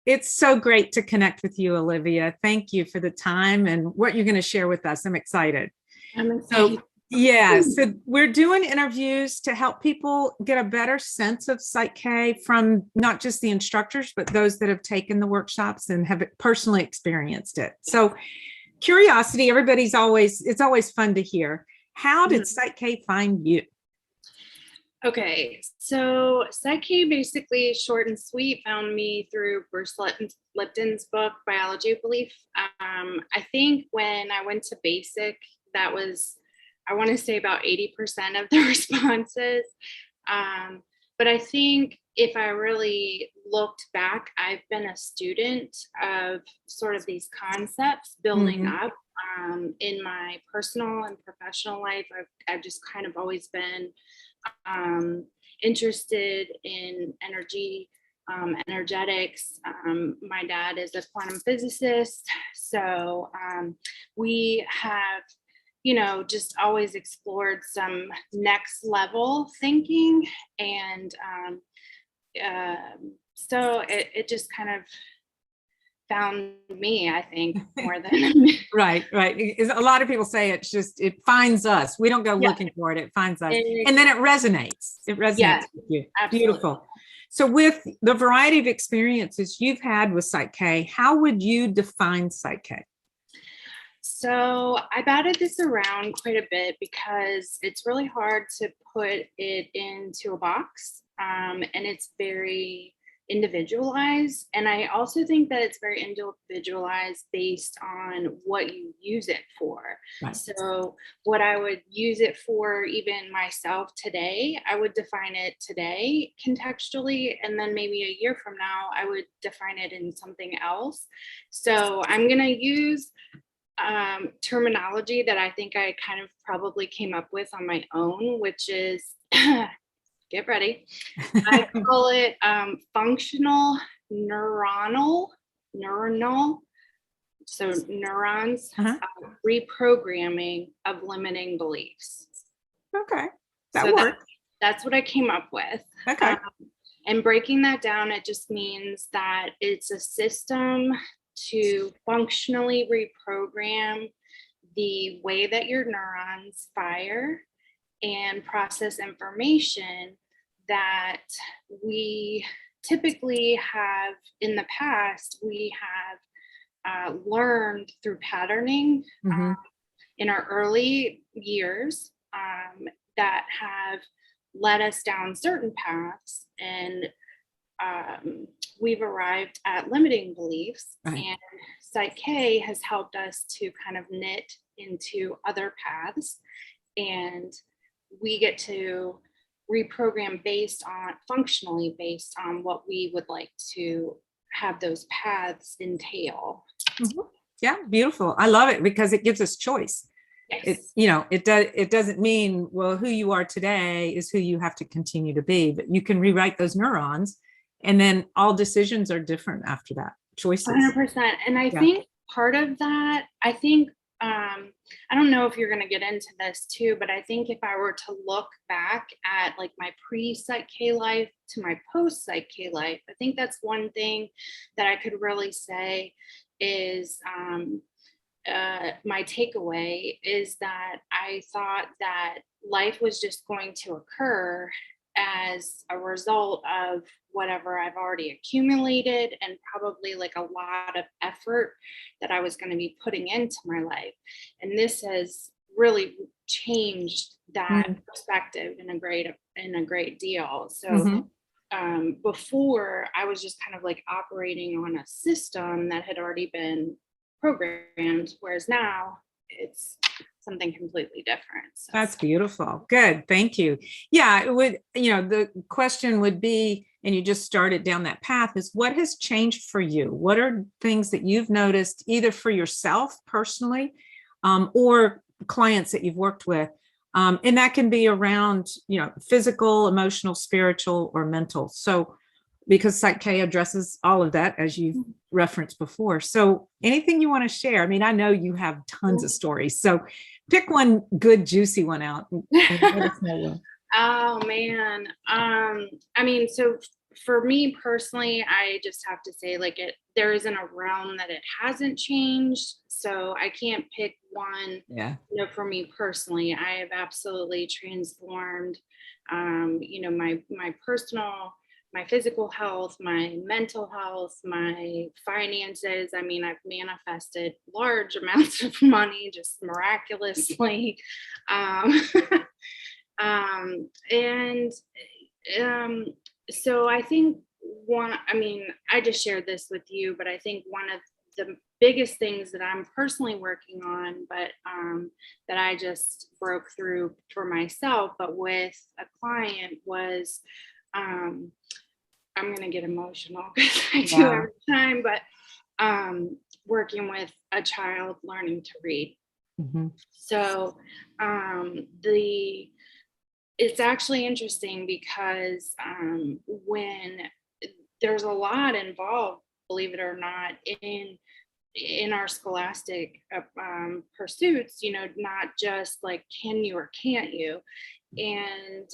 It's so great to connect with you, Olivia. Thank you for the time and what you're going to share with us. I'm excited. I'm excited. So, yeah, so we're doing interviews to help people get a better sense of PSYCH-K from not just the instructors, but those that have taken the workshops and have personally experienced it. So curiosity, it's always fun to hear. How did PSYCH-K find you? Okay, so PSYCH-K basically, short and sweet, found me through Bruce Lipton's book, Biology of Belief. I think when I went to basic, that was, I want to say about 80% of the responses. But I think if I really looked back, I've been a student of sort of these concepts building up in my personal and professional life. I've just kind of always been interested in energy, energetics. My dad is a quantum physicist, so we have, you know, just always explored some next level thinking, and so it just kind of found me, I think, more than right. A lot of people say it finds us. We don't go looking for it, it finds us. And then it resonates with you. Absolutely. Beautiful. So with the variety of experiences you've had with PSYCH-K, how would you define PSYCH-K? So I batted this around quite a bit because it's really hard to put it into a box, and it's very individualized. And I also think that it's very individualized based on what you use it for. Right. So what I would use it for, even myself today, I would define it today contextually, and then maybe a year from now, I would define it in something else. So I'm going to use terminology that I think I kind of probably came up with on my own, which is get ready. I call it functional neuronal, so neurons reprogramming of limiting beliefs. Okay, that works. That's what I came up with. Okay. And breaking that down, it just means that it's a system to functionally reprogram the way that your neurons fire and process information that we typically have in the past. We have learned through patterning in our early years that have led us down certain paths, and we've arrived at limiting beliefs. Right. And PSYCH-K has helped us to kind of knit into other paths, and we get to reprogram functionally based on what we would like to have those paths entail. Yeah, beautiful. I love it because it gives us choice. Yes. It doesn't mean, well, who you are today is who you have to continue to be, but you can rewrite those neurons, and then all decisions are different after that. Choices. 100%. And I think part of that, I don't know if you're going to get into this too, but I think if I were to look back at like my pre-PSYCH-K life to my post-PSYCH-K life, I think that's one thing that I could really say is my takeaway is that I thought that life was just going to occur as a result of whatever I've already accumulated, and probably like a lot of effort that I was going to be putting into my life. And this has really changed that perspective in a great deal. So before, I was just kind of like operating on a system that had already been programmed, whereas now it's something completely different. So. That's beautiful. Good. Thank you. Yeah, it would, the question would be, and you just started down that path, is what has changed for you? What are things that you've noticed either for yourself personally or clients that you've worked with? And that can be around, physical, emotional, spiritual, or mental. So because PSYCH-K addresses all of that, as you referenced before. So anything you want to share? I mean, I know you have tons of stories. So pick one good, juicy one out. And let us know. Oh, man. I mean, so for me personally, I just have to say, like, there isn't a realm that it hasn't changed. So I can't pick one. Yeah. For me personally, I have absolutely transformed, my personal, my physical health, my mental health, my finances. I mean, I've manifested large amounts of money just miraculously. Um, and so I think I just shared this with you, but I think one of the biggest things that I'm personally working on, but that I just broke through for myself, but with a client was, I'm going to get emotional because I do Yeah. every time, but working with a child learning to read. Mhm. So it's actually interesting because when there's a lot involved, believe it or not, in our scholastic pursuits, not just like can you or can't you. And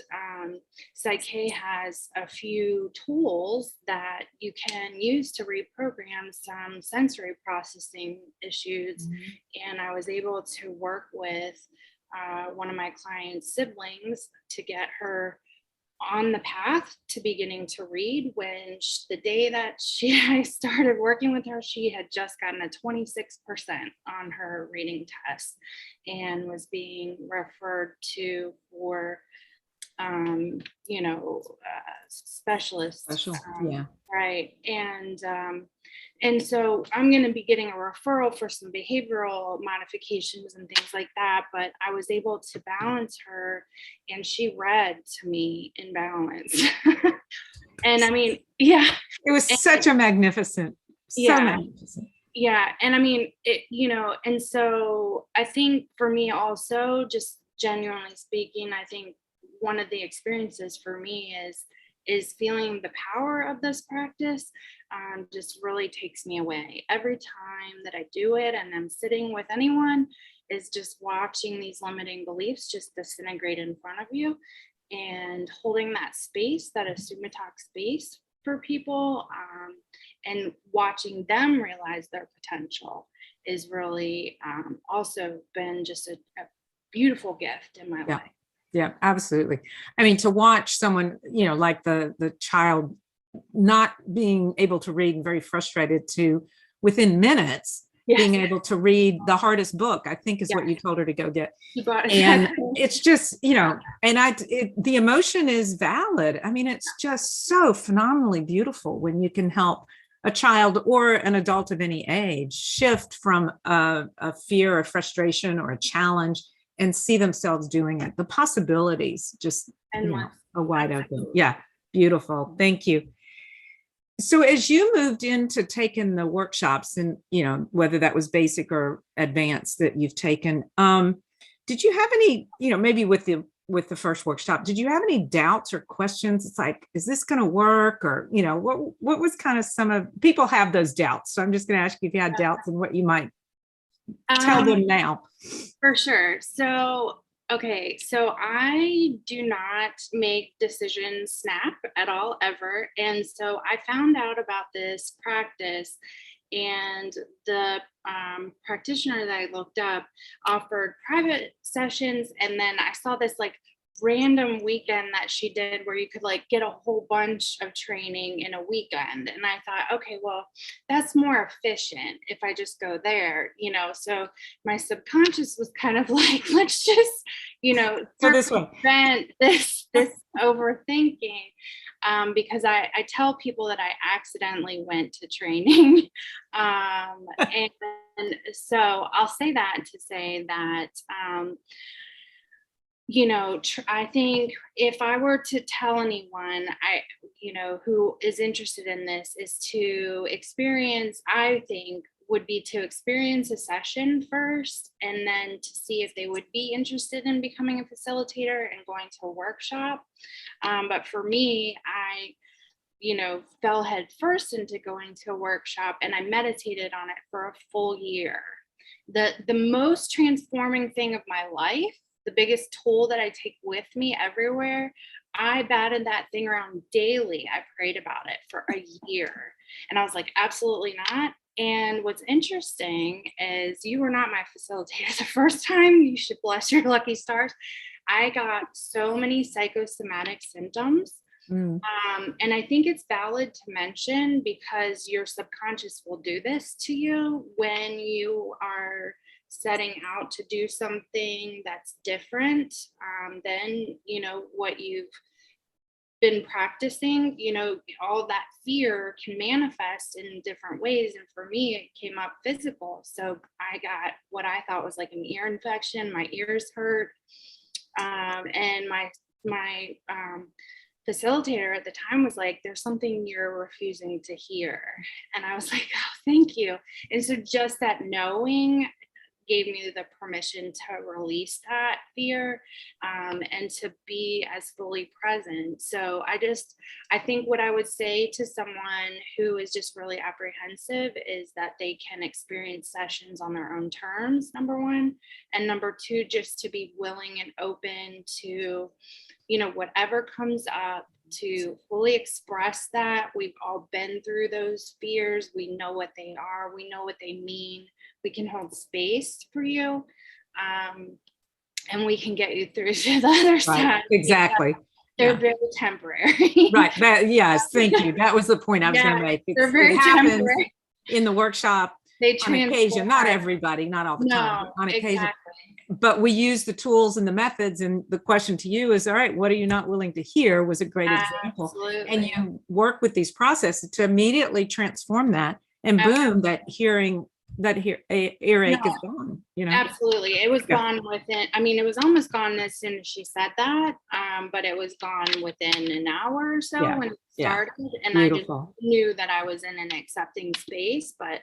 PSYCH-K has a few tools that you can use to reprogram some sensory processing issues. And I was able to work with one of my client's siblings to get her on the path to beginning to read when the day that I started working with her, she had just gotten a 26% on her reading test and was being referred to for specialists. Special. Yeah. Right. And so I'm going to be getting a referral for some behavioral modifications and things like that. But I was able to balance her and she read to me in balance. And I mean, yeah. It was such a magnificent, magnificent. Yeah. And I mean, and so I think for me also, just genuinely speaking, I think one of the experiences for me is feeling the power of this practice just really takes me away. Every time that I do it and I'm sitting with anyone is just watching these limiting beliefs just disintegrate in front of you and holding that space, that assumatok space for people and watching them realize their potential is really also been just a beautiful gift in my life. Yeah, absolutely. I mean, to watch someone, like the child not being able to read and very frustrated to within minutes, being able to read the hardest book, I think is what you told her to go get. And it's just, and the emotion is valid. I mean, it's just so phenomenally beautiful when you can help a child or an adult of any age shift from a fear or frustration or a challenge and see themselves doing it. The possibilities just are wide open. Yeah, beautiful. Thank you. So as you moved into taking the workshops and, whether that was basic or advanced that you've taken, did you have any, maybe with the first workshop, did you have any doubts or questions? It's like, is this going to work? Or, what was kind of some of, people have those doubts. So I'm just going to ask you if you had doubts and what you might tell them now. For sure. So, okay. So I do not make decisions snap at all, ever. And so I found out about this practice and the practitioner that I looked up offered private sessions. And then I saw this like random weekend that she did where you could like get a whole bunch of training in a weekend. And I thought, okay, well, that's more efficient if I just go there, so my subconscious was kind of like, let's just, prevent this overthinking. Because I tell people that I accidentally went to training. And so I'll say that to say that, I think if I were to tell anyone, who is interested in this is to experience, I think would be to experience a session first and then to see if they would be interested in becoming a facilitator and going to a workshop. But for me, I fell head first into going to a workshop and I meditated on it for a full year. The most transforming thing of my life, the biggest tool that I take with me everywhere I batted that thing around daily. I prayed about it for a year. And I was like, absolutely not. And what's interesting is you were not my facilitator the first time. You should bless your lucky stars. I got so many psychosomatic symptoms. Mm. And I think it's valid to mention, because your subconscious will do this to you when you are setting out to do something that's different than, you know, what you've been practicing. You know, all that fear can manifest in different ways. And for me, it came up physical. So I got what I thought was like an ear infection. My ears hurt. And my facilitator at the time was like, there's something you're refusing to hear. And I was like, oh, thank you. And so just that knowing gave me the permission to release that fear and to be as fully present. So I think what I would say to someone who is just really apprehensive is that they can experience sessions on their own terms, number one. And number two, just to be willing and open to, you know, whatever comes up, to fully express that. We've all been through those fears. We know what they are. We know what they mean. We can hold space for you. And we can get you through to the other side. Exactly. They're very temporary. Right. Yes. Thank you. That was the point I was going to make. They're very temporary. In the workshop, on occasion, not everybody, not all the time, but on occasion. But we use the tools and the methods. And the question to you is, all right, what are you not willing to hear was a great example. Absolutely. And you work with these processes to immediately transform that. And boom, that earache is gone. You know, absolutely. It was gone within, I mean, it was almost gone as soon as she said that, but it was gone within an hour or so when it started. And beautiful. I just knew that I was in an accepting space. But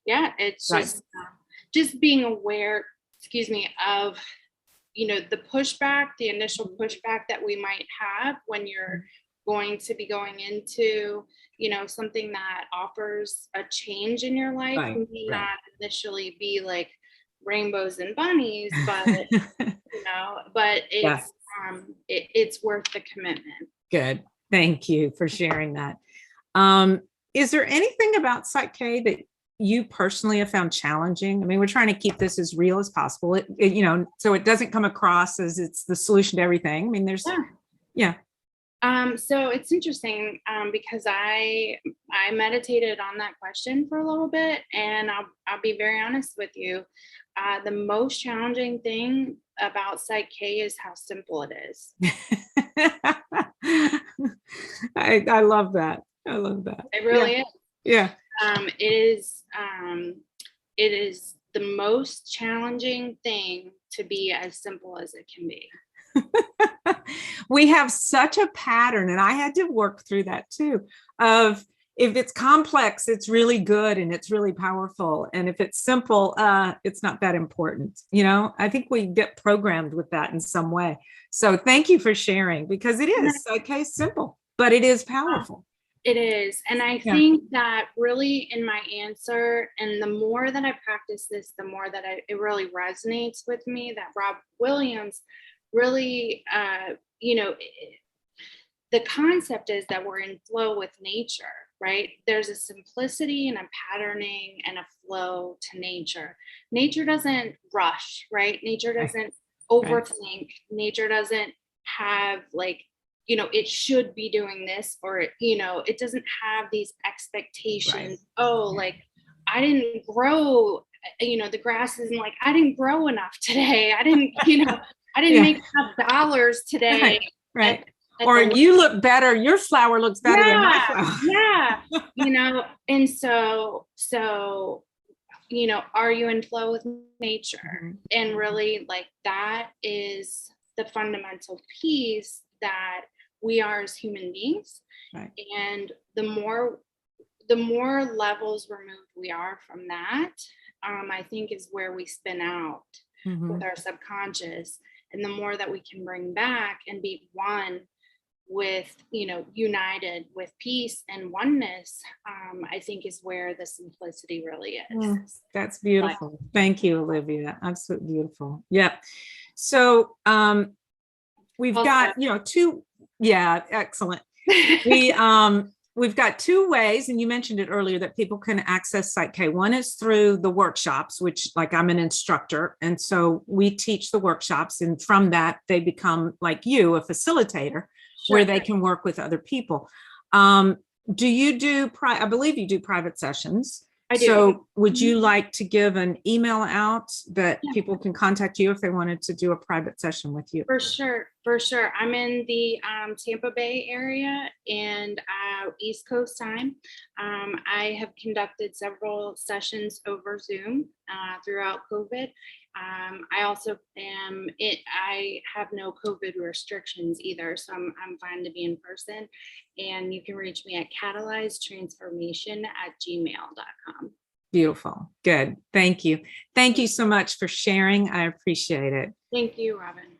yeah, it's just being aware, of, you know, the pushback, the initial pushback that we might have when you're going to be going into, you know, something that offers a change in your life. May not initially be like rainbows and bunnies, but you know, but it's it's worth the commitment. Good. Thank you for sharing that. Is there anything about PSYCH-K that you personally have found challenging? I mean, we're trying to keep this as real as possible, you know, so it doesn't come across as it's the solution to everything. I mean, there's, so it's interesting because I meditated on that question for a little bit, and I'll be very honest with you. The most challenging thing about PSYCH-K is how simple it is. I love that. I love that. It really is. Yeah. It is the most challenging thing to be as simple as it can be. We have such a pattern, and I had to work through that too, of if it's complex, it's really good and it's really powerful. And if it's simple, it's not that important. You know, I think we get programmed with that in some way. So thank you for sharing, because it is okay, simple, but it is powerful. It is. And I think that really in my answer, and the more that I practice this, the more that it really resonates with me, that Rob Williams really, you know, the concept is that we're in flow with nature, right? There's a simplicity and a patterning and a flow to nature. Nature doesn't rush, right? Nature doesn't overthink. Nature doesn't have like, you know, it should be doing this, or, you know, it doesn't have these expectations. Oh, like I didn't grow, you know, the grass isn't like, I didn't grow enough today. I didn't, you know, I didn't make enough dollars today. Right. Or you look better. Your flower looks better than my flower. You know, and so, you know, are you in flow with nature? And really, like, that is the fundamental piece that we are as human beings. And the more levels removed we are from that, I think is where we spin out with our subconscious. And the more that we can bring back and be one with, you know, united with peace and oneness, I think is where the simplicity really is. That's beautiful. Thank you, Olivia. Absolutely beautiful. Yep. So we've got, you know, two Yeah, excellent. We've got two ways, and you mentioned it earlier, that people can access PSYCH-K. One is through the workshops, which, like, I'm an instructor, and so we teach the workshops, and from that they become, like you, a facilitator, Sure. where they can work with other people. Do you do I believe you do private sessions. I do. So would you like to give an email out that Yeah. people can contact you if they wanted to do a private session with you? For sure, for sure. I'm in the Tampa Bay area and East Coast time. I have conducted several sessions over Zoom throughout COVID. I also am I have no COVID restrictions either, so I'm fine to be in person. And you can reach me at CatalyzedTransformation@gmail.com. Beautiful. Good. Thank you. Thank you so much for sharing. I appreciate it. Thank you, Robin.